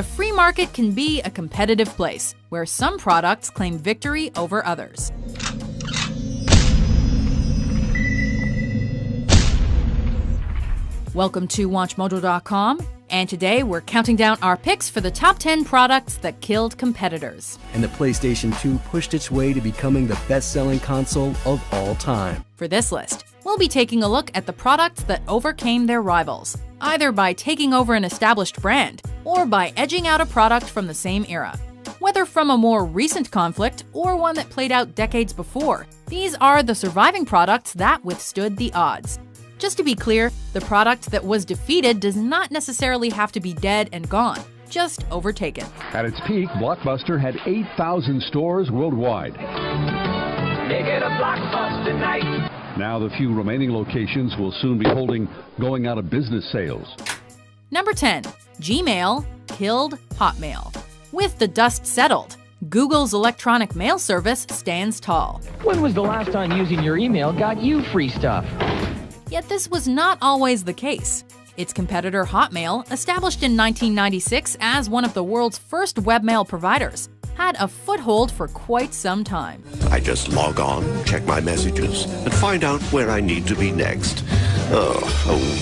the free market can be a competitive place where some products claim victory over others. Welcome to WatchMojo.com, and today we're counting down our picks for the top 10 products that killed competitors. And the PlayStation 2 pushed its way to becoming the best-selling console of all time. For this list, we'll be taking a look at the products that overcame their rivals, either by taking over an established brand or by edging out a product from the same era. Whether from a more recent conflict or one that played out decades before, these are the surviving products that withstood the odds. Just to be clear, the product that was defeated does not necessarily have to be dead and gone, just overtaken. At its peak, Blockbuster had 8,000 stores worldwide. Make it a Blockbuster night. Now the few remaining locations will soon be holding going out of business sales. Number 10. Gmail killed Hotmail. With the dust settled, Google's electronic mail service stands tall. When was the last time using your email got you free stuff? Yet this was not always the case. Its competitor Hotmail, established in 1996 as one of the world's first webmail providers, had a foothold for quite some time. I just log on, check my messages, and find out where I need to be next. Oh,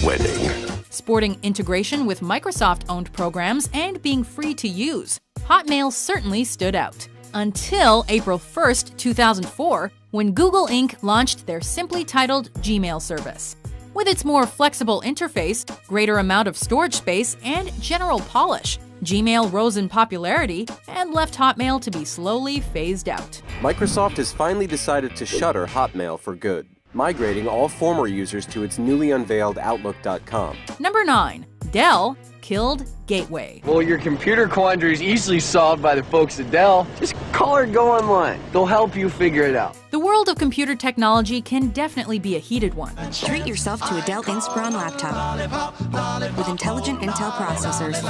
a wedding. Sporting integration with Microsoft-owned programs and being free to use, Hotmail certainly stood out. Until April 1st, 2004, when Google Inc. launched their simply titled Gmail service. With its more flexible interface, greater amount of storage space, and general polish, Gmail rose in popularity and left Hotmail to be slowly phased out. Microsoft has finally decided to shutter Hotmail for good, migrating all former users to its newly unveiled Outlook.com. Number 9. Dell killed Gateway. Well, your computer quandary is easily solved by the folks at Dell. Just call or go online. They'll help you figure it out. The world of computer technology can definitely be a heated one. Treat yourself to a Dell Inspiron laptop with intelligent Intel processors.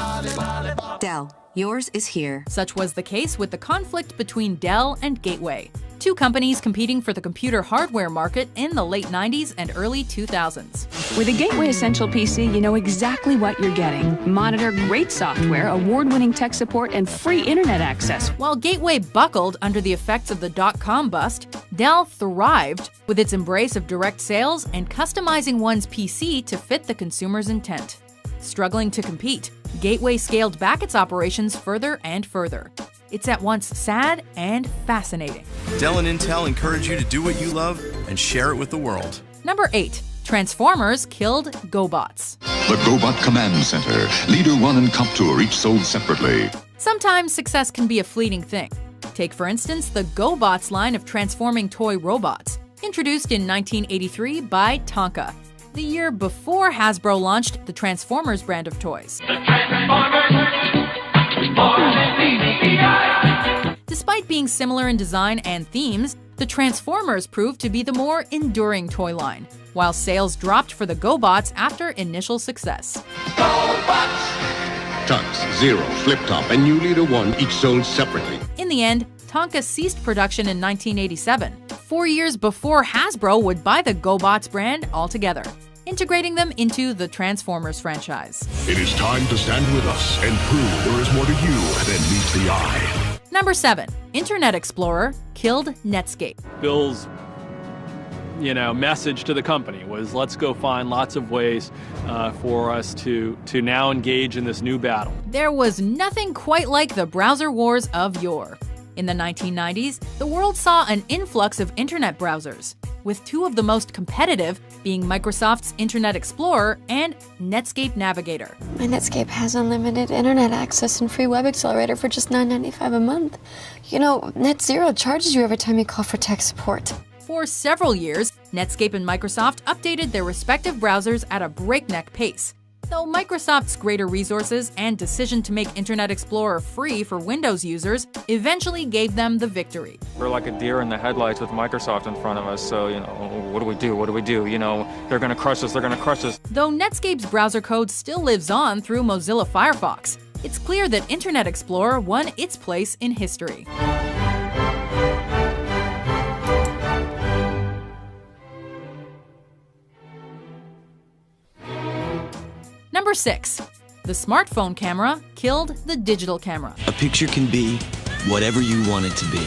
Dell, yours is here. Such was the case with the conflict between Dell and Gateway, two companies competing for the computer hardware market in the late 90s and early 2000s. With a Gateway Essential PC, you know exactly what you're getting. Monitor, great software, award-winning tech support, and free internet access. While Gateway buckled under the effects of the dot-com bust, Dell thrived with its embrace of direct sales and customizing one's PC to fit the consumer's intent. Struggling to compete, Gateway scaled back its operations further and further. It's at once sad and fascinating. Dell and Intel encourage you to do what you love and share it with the world. Number 8. Transformers killed GoBots. The GoBot Command Center, Leader 1 and Coptour, each sold separately. Sometimes success can be a fleeting thing. Take, for instance, the GoBots line of transforming toy robots, introduced in 1983 by Tonka, the year before Hasbro launched the Transformers brand of toys. Despite being similar in design and themes, the Transformers proved to be the more enduring toy line, while sales dropped for the GoBots after initial success. Tux, Zero, Flip Top, and New Leader 1 each sold separately. In the end, Tonka ceased production in 1987, 4 years before Hasbro would buy the GoBots brand altogether, integrating them into the Transformers franchise. It is time to stand with us and prove there is more to you than meets the eye. Number 7. Internet Explorer killed Netscape. Bill's message to the company was, let's go find lots of ways for us to now engage in this new battle. There was nothing quite like the browser wars of yore. In the 1990s, the world saw an influx of internet browsers, with two of the most competitive being Microsoft's Internet Explorer and Netscape Navigator. My Netscape has unlimited internet access and free web accelerator for just $9.95 a month. You know, NetZero charges you every time you call for tech support. For several years, Netscape and Microsoft updated their respective browsers at a breakneck pace, though Microsoft's greater resources and decision to make Internet Explorer free for Windows users eventually gave them the victory. We're like a deer in the headlights with Microsoft in front of us, so, what do we do? What do we do? They're gonna crush us, they're gonna crush us. Though Netscape's browser code still lives on through Mozilla Firefox, it's clear that Internet Explorer won its place in history. Number 6. The smartphone camera killed the digital camera. A picture can be whatever you want it to be.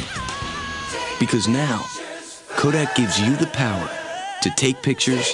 Because now, Kodak gives you the power to take pictures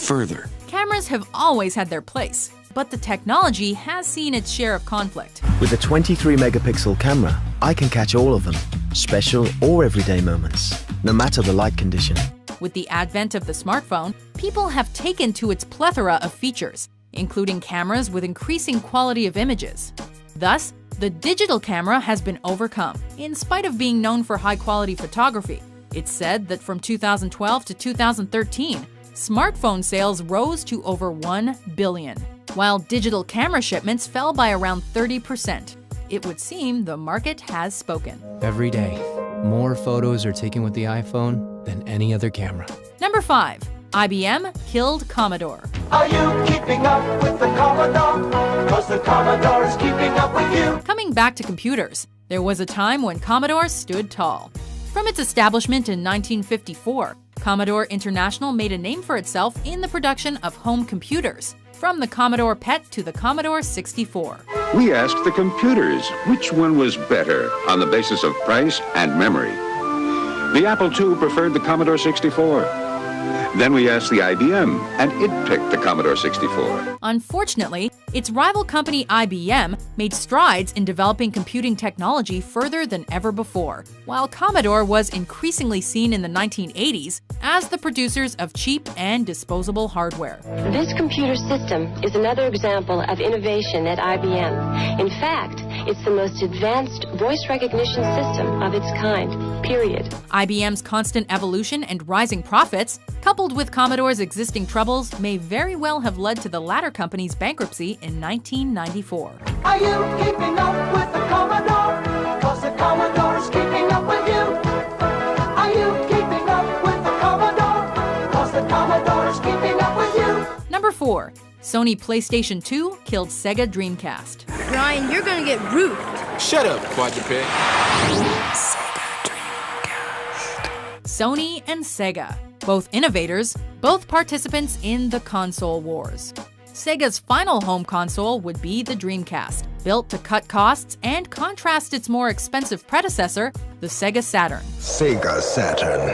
further. Cameras have always had their place, but the technology has seen its share of conflict. With a 23-megapixel camera, I can catch all of them, special or everyday moments, no matter the light condition. With the advent of the smartphone, people have taken to its plethora of features, including cameras with increasing quality of images. Thus, the digital camera has been overcome, in spite of being known for high-quality photography. It's said that from 2012 to 2013, smartphone sales rose to over 1 billion, while digital camera shipments fell by around 30%. It would seem the market has spoken. Every day, more photos are taken with the iPhone than any other camera. Number 5. IBM killed Commodore. Are you keeping up with the Commodore? 'Cause the Commodore is keeping up with you. Coming back to computers, there was a time when Commodore stood tall. From its establishment in 1954, Commodore International made a name for itself in the production of home computers, from the Commodore PET to the Commodore 64. We asked the computers which one was better on the basis of price and memory. The Apple II preferred the Commodore 64. Then we asked the IBM, and it picked the Commodore 64. Unfortunately, its rival company IBM made strides in developing computing technology further than ever before, while Commodore was increasingly seen in the 1980s as the producers of cheap and disposable hardware. This computer system is another example of innovation at IBM. In fact, it's the most advanced voice recognition system of its kind, period. IBM's constant evolution and rising profits, coupled with Commodore's existing troubles, may very well have led to the latter company's bankruptcy in 1994. Are you keeping up with the Commodore? 'Cause the Commodore is keeping up with you. Are you keeping up with the Commodore? 'Cause the Commodore is keeping up with you. Number 4. Sony PlayStation 2 killed Sega Dreamcast. Ryan, you're gonna get roofed. Shut up, quadruped. Sony and Sega, both innovators, both participants in the console wars. Sega's final home console would be the Dreamcast, built to cut costs and contrast its more expensive predecessor, the Sega Saturn. Sega Saturn.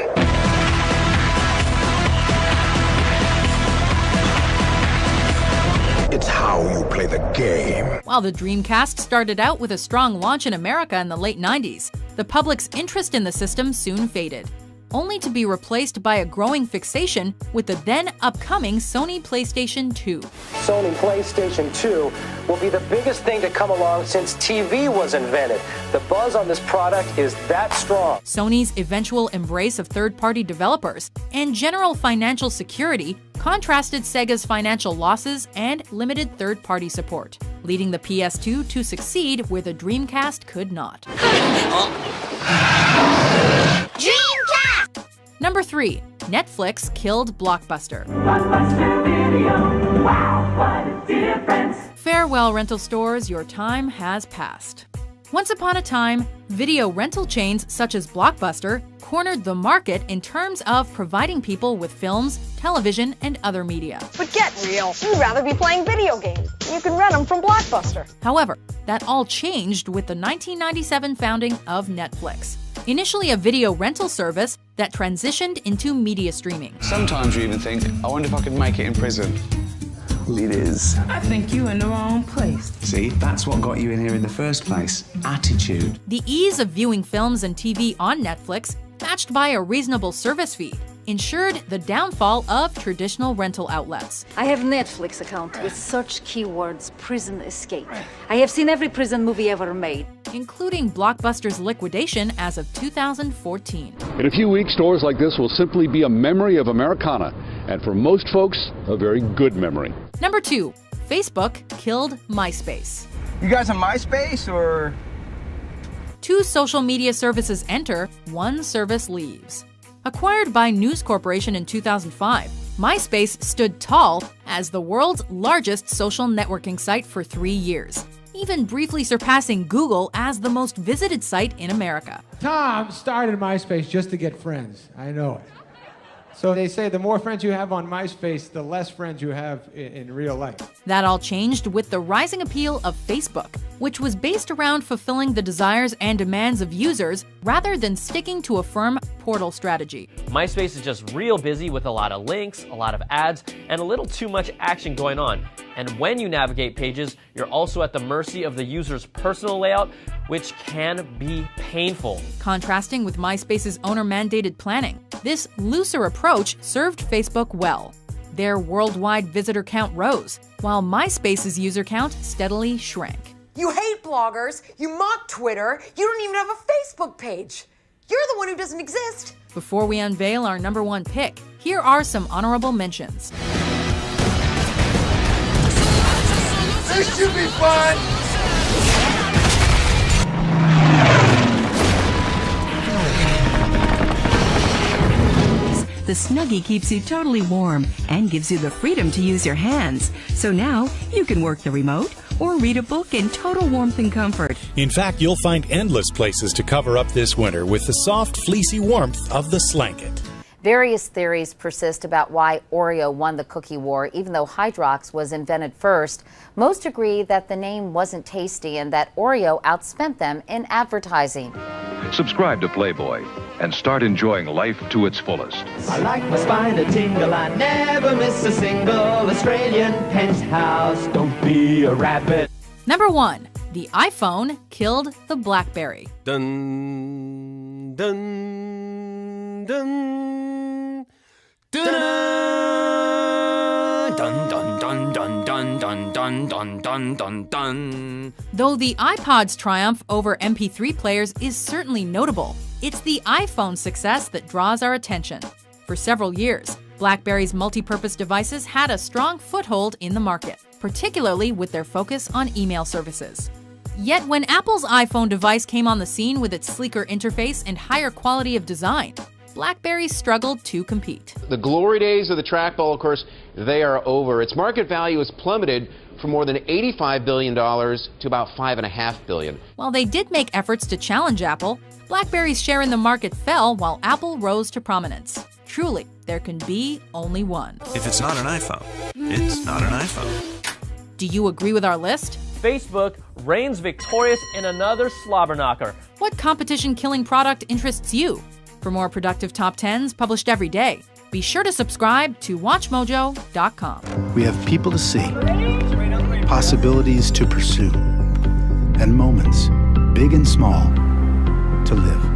It's how you play the game. While the Dreamcast started out with a strong launch in America in the late 90s, the public's interest in the system soon faded, only to be replaced by a growing fixation with the then upcoming Sony PlayStation 2. Sony PlayStation 2 will be the biggest thing to come along since TV was invented. The buzz on this product is that strong. Sony's eventual embrace of third-party developers and general financial security contrasted Sega's financial losses and limited third-party support, leading the PS2 to succeed where the Dreamcast could not. Number 3. Netflix killed Blockbuster. Blockbuster Video. Wow, what a difference. Farewell, rental stores, your time has passed. Once upon a time, video rental chains such as Blockbuster cornered the market in terms of providing people with films, television, and other media. But get real. You'd rather be playing video games. You can rent them from Blockbuster. However, that all changed with the 1997 founding of Netflix. Initially a video rental service that transitioned into media streaming. Sometimes you even think, I wonder if I could make it in prison. It is. I think you're in the wrong place. See, that's what got you in here in the first place. Attitude. The ease of viewing films and TV on Netflix, matched by a reasonable service fee, ensured the downfall of traditional rental outlets. I have Netflix account with such keywords, prison escape. I have seen every prison movie ever made, including Blockbuster's liquidation as of 2014. In a few weeks, stores like this will simply be a memory of Americana, and for most folks, a very good memory. Number 2. Facebook killed MySpace. You guys on MySpace, or? 2 social media services enter, 1 service leaves. Acquired by News Corporation in 2005, MySpace stood tall as the world's largest social networking site for 3 years, even briefly surpassing Google as the most visited site in America. Tom started MySpace just to get friends. I know it. So they say the more friends you have on MySpace, the less friends you have in real life. That all changed with the rising appeal of Facebook, which was based around fulfilling the desires and demands of users rather than sticking to a firm portal strategy. MySpace is just real busy with a lot of links, a lot of ads, and a little too much action going on. And when you navigate pages, you're also at the mercy of the user's personal layout, which can be painful. Contrasting with MySpace's owner-mandated planning, this looser approach served Facebook well. Their worldwide visitor count rose, while MySpace's user count steadily shrank. You hate bloggers, you mock Twitter, you don't even have a Facebook page. You're the one who doesn't exist. Before we unveil our #1 pick, here are some honorable mentions. This should be fun! The Snuggie keeps you totally warm and gives you the freedom to use your hands. So now you can work the remote or read a book in total warmth and comfort. In fact, you'll find endless places to cover up this winter with the soft, fleecy warmth of the Slanket. Various theories persist about why Oreo won the cookie war, even though Hydrox was invented first. Most agree that the name wasn't tasty and that Oreo outspent them in advertising. Subscribe to Playboy and start enjoying life to its fullest. I like my spine to tingle. I never miss a single Australian penthouse. Don't be a rabbit. #1. The iPhone killed the BlackBerry. Dun, dun, dun, dun, dun, dun, dun, dun, dun, dun, dun, dun, dun, dun. Though the iPod's triumph over MP3 players is certainly notable, it's the iPhone success that draws our attention. For several years, BlackBerry's multi-purpose devices had a strong foothold in the market, particularly with their focus on email services. Yet when Apple's iPhone device came on the scene with its sleeker interface and higher quality of design, BlackBerry struggled to compete. The glory days of the trackball, of course, they are over. Its market value has plummeted from more than $85 billion to about $5.5 billion. While they did make efforts to challenge Apple, BlackBerry's share in the market fell while Apple rose to prominence. Truly, there can be only one. If it's not an iPhone, it's not an iPhone. Do you agree with our list? Facebook reigns victorious in another slobber knocker. What competition-killing product interests you? For more productive top 10s published every day, be sure to subscribe to WatchMojo.com. We have people to see, possibilities to pursue, and moments, big and small, to live.